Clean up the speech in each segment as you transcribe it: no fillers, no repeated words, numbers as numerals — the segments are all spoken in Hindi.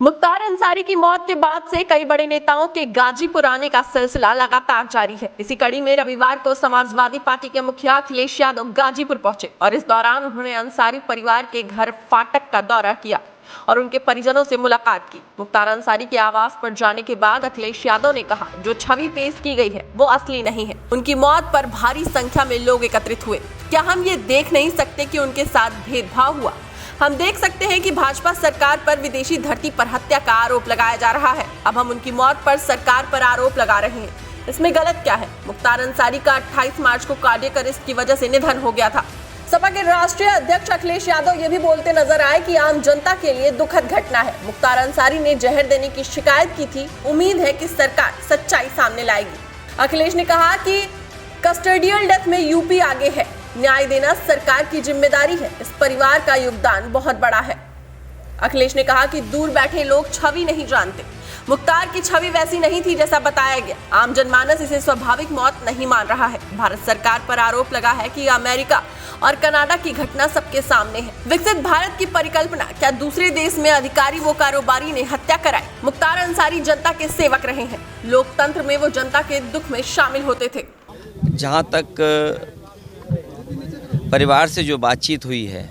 मुख्तार अंसारी की मौत के बाद से कई बड़े नेताओं के गाजीपुर आने का सिलसिला लगातार जारी है। इसी कड़ी में रविवार को समाजवादी पार्टी के मुखिया अखिलेश यादव गाजीपुर पहुंचे और इस दौरान उन्होंने अंसारी परिवार के घर फाटक का दौरा किया और उनके परिजनों से मुलाकात की। मुख्तार अंसारी के आवास पर जाने के बाद अखिलेश यादव ने कहा, जो छवि पेश की गई है वो असली नहीं है। उनकी मौत पर भारी संख्या में लोग एकत्रित हुए। क्या हम ये देख नहीं सकते कि उनके साथ भेदभाव हुआ? हम देख सकते हैं कि भाजपा सरकार पर विदेशी धरती पर हत्या का आरोप लगाया जा रहा है। अब हम उनकी मौत पर सरकार पर आरोप लगा रहे हैं। इसमें गलत क्या है? मुख्तार अंसारी का 28 मार्च को कार्डियक अरेस्ट की वजह से निधन हो गया था। सपा के राष्ट्रीय अध्यक्ष अखिलेश यादव ये भी बोलते नजर आए कि आम जनता के लिए दुखद घटना है। मुख्तार अंसारी ने जहर देने की शिकायत की थी। उम्मीद है कि सरकार सच्चाई सामने लाएगी। अखिलेश ने कहा कि कस्टोडियल डेथ में यूपी आगे है। न्याय देना सरकार की जिम्मेदारी है। इस परिवार का योगदान बहुत बड़ा है। अखिलेश ने कहा कि दूर बैठे लोग छवि नहीं जानते। मुख्तार की छवि वैसी नहीं थी जैसा बताया गया। आम जनमानस इसे स्वाभाविक मौत नहीं मान रहा है। भारत सरकार पर आरोप लगा है कि अमेरिका और कनाडा की घटना सबके सामने है। विकसित भारत की परिकल्पना क्या दूसरे देश में अधिकारी व कारोबारी ने हत्या कराई? मुख्तार अंसारी जनता के सेवक रहे हैं। लोकतंत्र में वो जनता के दुख में शामिल होते थे। जहाँ तक परिवार से जो बातचीत हुई है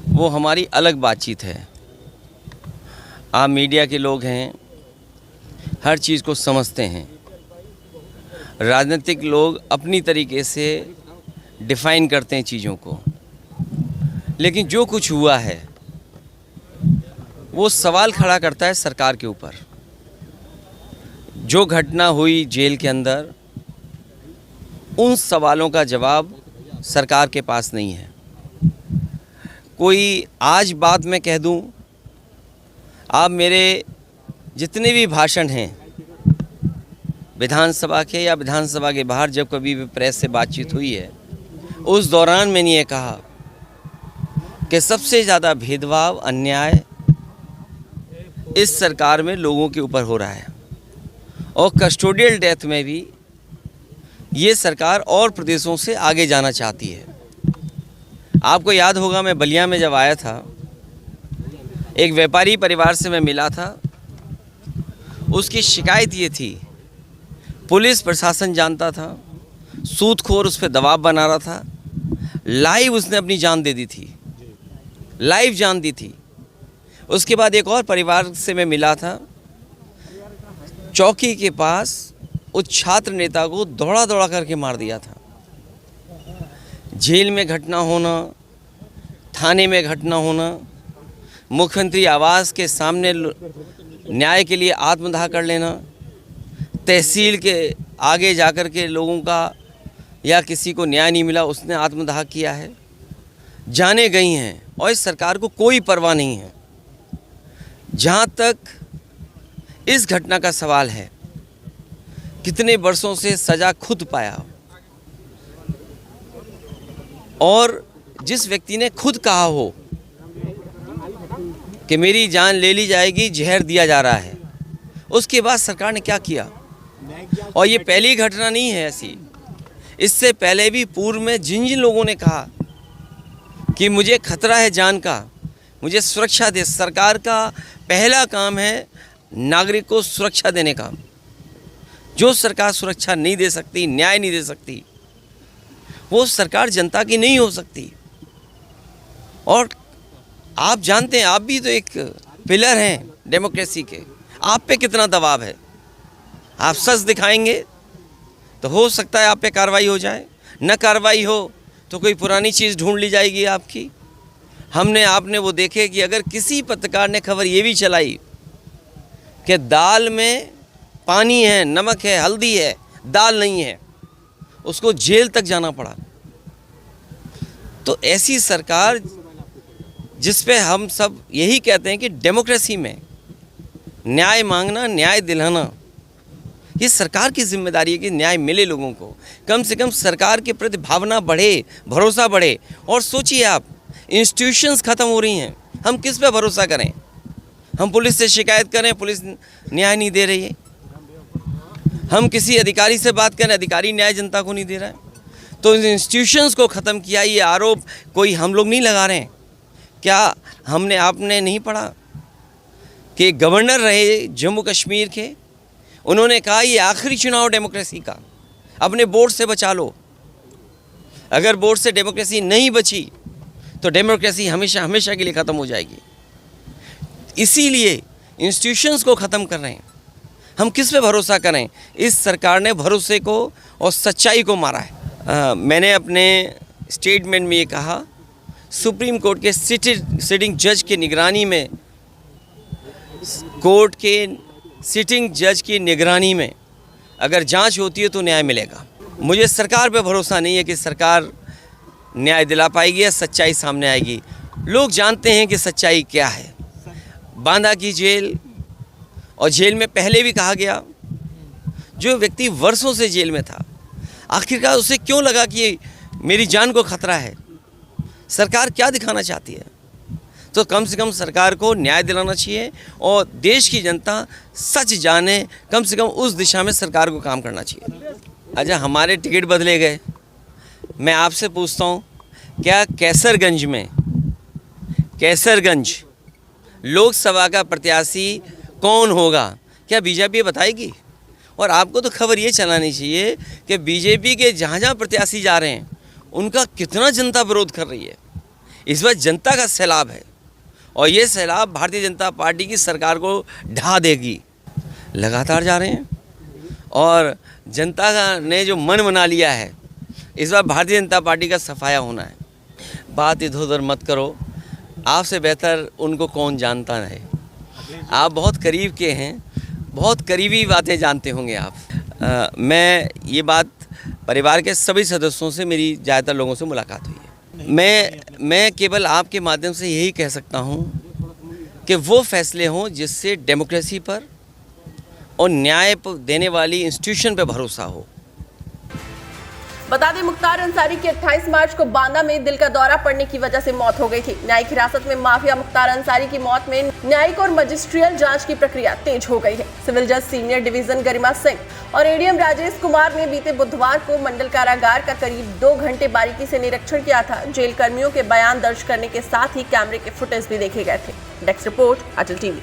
वो हमारी अलग बातचीत है। आप मीडिया के लोग हैं, हर चीज़ को समझते हैं। राजनीतिक लोग अपनी तरीके से डिफाइन करते हैं चीज़ों को, लेकिन जो कुछ हुआ है वो सवाल खड़ा करता है सरकार के ऊपर। जो घटना हुई जेल के अंदर, उन सवालों का जवाब सरकार के पास नहीं है। कोई आज बात मैं कह दूं, आप मेरे जितने भी भाषण हैं विधानसभा के या विधानसभा के बाहर, जब कभी भी प्रेस से बातचीत हुई है, उस दौरान मैंने ये कहा कि सबसे ज़्यादा भेदभाव, अन्याय इस सरकार में लोगों के ऊपर हो रहा है। और कस्टोडियल डेथ में भी ये सरकार और प्रदेशों से आगे जाना चाहती है। आपको याद होगा, मैं बलिया में जब आया था, एक व्यापारी परिवार से मैं मिला था। उसकी शिकायत ये थी, पुलिस प्रशासन जानता था, सूदखोर उस पर दबाव बना रहा था। लाइव उसने अपनी जान दे दी थी, लाइव जान दी थी। उसके बाद एक और परिवार से मैं मिला था, चौकी के पास उस छात्र नेता को दौड़ा दौड़ा करके मार दिया था। जेल में घटना होना, थाने में घटना होना, मुख्यमंत्री आवास के सामने न्याय के लिए आत्मदाह कर लेना, तहसील के आगे जाकर के लोगों का या किसी को न्याय नहीं मिला, उसने आत्मदाह किया है। जाने गई हैं और इस सरकार को कोई परवाह नहीं है। जहाँ तक इस घटना का सवाल है, कितने वर्षों से सज़ा खुद पाया, और जिस व्यक्ति ने खुद कहा हो कि मेरी जान ले ली जाएगी, जहर दिया जा रहा है, उसके बाद सरकार ने क्या किया? और ये पहली घटना नहीं है ऐसी। इससे पहले भी पूर्व में जिन जिन लोगों ने कहा कि मुझे खतरा है जान का, मुझे सुरक्षा दे, सरकार का पहला काम है नागरिक को सुरक्षा देने का। जो सरकार सुरक्षा नहीं दे सकती, न्याय नहीं दे सकती, वो सरकार जनता की नहीं हो सकती। और आप जानते हैं, आप भी तो एक पिलर हैं डेमोक्रेसी के। आप पे कितना दबाव है? आप सच दिखाएंगे तो हो सकता है आप पे कार्रवाई हो जाए, न कार्रवाई हो तो कोई पुरानी चीज़ ढूंढ ली जाएगी आपकी। आपने वो देखे कि अगर किसी पत्रकार ने खबर ये भी चलाई कि दाल में पानी है, नमक है, हल्दी है, दाल नहीं है, उसको जेल तक जाना पड़ा। तो ऐसी सरकार जिस पे हम सब यही कहते हैं कि डेमोक्रेसी में न्याय मांगना, न्याय दिलाना, ये सरकार की जिम्मेदारी है कि न्याय मिले लोगों को। कम से कम सरकार के प्रति भावना बढ़े, भरोसा बढ़े। और सोचिए आप, इंस्टीट्यूशंस ख़त्म हो रही हैं, हम किस पे भरोसा करें? हम पुलिस से शिकायत करें, पुलिस न्याय नहीं दे रही है। हम किसी अधिकारी से बात करें, अधिकारी न्याय जनता को नहीं दे रहा है। तो इन इंस्टीट्यूशंस को ख़त्म किया, ये आरोप कोई हम लोग नहीं लगा रहे हैं। क्या आपने नहीं पढ़ा कि गवर्नर रहे जम्मू कश्मीर के, उन्होंने कहा ये आखिरी चुनाव डेमोक्रेसी का, अपने वोट से बचा लो। अगर वोट से डेमोक्रेसी नहीं बची तो डेमोक्रेसी हमेशा हमेशा के लिए ख़त्म हो जाएगी। इसीलिए इंस्टीट्यूशंस को ख़त्म कर रहे हैं। हम किस पे भरोसा करें? इस सरकार ने भरोसे को और सच्चाई को मारा है। मैंने अपने स्टेटमेंट में ये कहा, सुप्रीम कोर्ट के सिटिंग जज की निगरानी में, कोर्ट के सिटिंग जज की निगरानी में अगर जांच होती है तो न्याय मिलेगा। मुझे सरकार पे भरोसा नहीं है कि सरकार न्याय दिला पाएगी या सच्चाई सामने आएगी। लोग जानते हैं कि सच्चाई क्या है। बांदा की जेल, और जेल में पहले भी कहा गया, जो व्यक्ति वर्षों से जेल में था, आखिरकार उसे क्यों लगा कि मेरी जान को खतरा है? सरकार क्या दिखाना चाहती है? तो कम से कम सरकार को न्याय दिलाना चाहिए और देश की जनता सच जाने, कम से कम उस दिशा में सरकार को काम करना चाहिए। अच्छा, हमारे टिकट बदले गए। मैं आपसे पूछता हूँ, क्या कैसरगंज लोकसभा का प्रत्याशी कौन होगा? क्या बीजेपी बताएगी? और आपको तो खबर ये चलानी चाहिए कि बीजेपी के जहाँ जहाँ प्रत्याशी जा रहे हैं उनका कितना जनता विरोध कर रही है। इस बार जनता का सैलाब है और ये सैलाब भारतीय जनता पार्टी की सरकार को ढा देगी। लगातार जा रहे हैं और जनता ने जो मन बना लिया है, इस बार भारतीय जनता पार्टी का सफाया होना है। बात इधर उधर मत करो, आपसे बेहतर उनको कौन जानता है। आप बहुत करीब के हैं, बहुत करीबी बातें जानते होंगे आप। मैं ये बात परिवार के सभी सदस्यों से, मेरी ज़्यादातर लोगों से मुलाकात हुई है। मैं केवल आपके माध्यम से यही कह सकता हूँ कि वो फैसले हों जिससे डेमोक्रेसी पर और न्याय देने वाली इंस्टीट्यूशन पर भरोसा हो। बता दें, मुख्तार अंसारी की 28 मार्च को बांदा में दिल का दौरा पड़ने की वजह से मौत हो गई थी। न्यायिक हिरासत में माफिया मुख्तार अंसारी की मौत में न्यायिक और मजिस्ट्रियल जांच की प्रक्रिया तेज हो गई है। सिविल जज सीनियर डिवीजन गरिमा सिंह और एडीएम राजेश कुमार ने बीते बुधवार को मंडल कारागार का करीब 2 घंटे बारीकी से निरीक्षण किया था। जेल कर्मियों के बयान दर्ज करने के साथ ही कैमरे के फुटेज भी देखे गए थे। डेस्क रिपोर्ट, अटल टीवी।